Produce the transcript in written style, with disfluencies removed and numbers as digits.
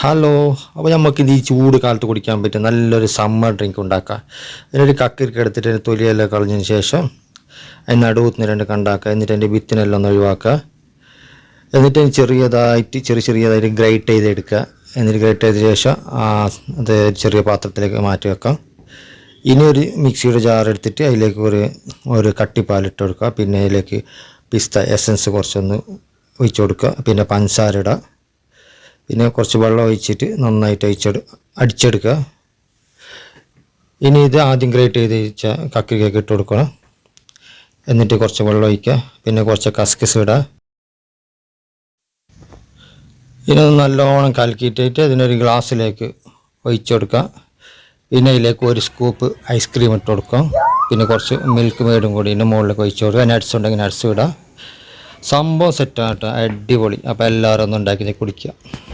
Hello. അപ്പോൾ നമുക്കിത് ഈ ചൂട് കാലത്ത് കുടിക്കാൻ പറ്റും നല്ലൊരു സമ്മർ ഡ്രിങ്ക് ഉണ്ടാക്കാം. അതിനൊരു കക്കിരിക്ക എടുത്തിട്ട് അതിൻ്റെ തൊലിയെല്ലാം കളഞ്ഞതിന് ശേഷം അതിന് നടുവത്തിന് രണ്ട് കണ്ടാക്കുക. എന്നിട്ട് അതിൻ്റെ വിത്തിനെല്ലാം ഒന്ന് ഒഴിവാക്കുക. എന്നിട്ട് ചെറിയതായിട്ട് ഗ്രേറ്റ് ചെയ്തെടുക്കുക. എന്നിട്ട് ഗ്രേറ്റ് ചെയ്ത ശേഷം അത് ചെറിയ പാത്രത്തിലേക്ക് മാറ്റി വെക്കാം. ഇനി ഒരു മിക്സിയുടെ ജാർ എടുത്തിട്ട് അതിലേക്ക് ഒരു കട്ടിപ്പാലിട്ട് കൊടുക്കുക. പിന്നെ അതിലേക്ക് പിസ്ത എസൻസ് കുറച്ചൊന്ന് ഒഴിച്ചു കൊടുക്കുക. പിന്നെ പഞ്ചസാര ഇടുക. പിന്നെ കുറച്ച് വെള്ളം ഒഴിച്ചിട്ട് നന്നായിട്ട് അടിച്ചെടുക്കുക. ഇനി ഇത് ആദ്യം ഗ്രേറ്റ് ചെയ്ത് വെച്ച കക്കിരിക്കൊക്കെ ഇട്ട് കൊടുക്കണം. എന്നിട്ട് കുറച്ച് വെള്ളം ഒഴിക്കുക. പിന്നെ കുറച്ച് കസ്കസ് ഇടുക. ഇതൊന്ന് നല്ലോണം കലക്കിയിട്ടിട്ട് അതിനൊരു ഗ്ലാസ്സിലേക്ക് ഒഴിച്ചു കൊടുക്കുക. പിന്നെ അതിലേക്ക് ഒരു സ്കൂപ്പ് ഐസ്ക്രീം ഇട്ട് കൊടുക്കുക. പിന്നെ കുറച്ച് മിൽക്ക് മെയ്ഡും കൂടി ഇതിൻ്റെ മുകളിലേക്ക് ഒഴിച്ചു കൊടുക്കുക. നട്ട്സ് ഉണ്ടെങ്കിൽ നട്ട്സ് ഇടുക. സംഭവം സെറ്റാകട്ടെ, അടിപൊളി. അപ്പോൾ എല്ലാവരും ഒന്ന് ഉണ്ടാക്കി കുടിക്കുക.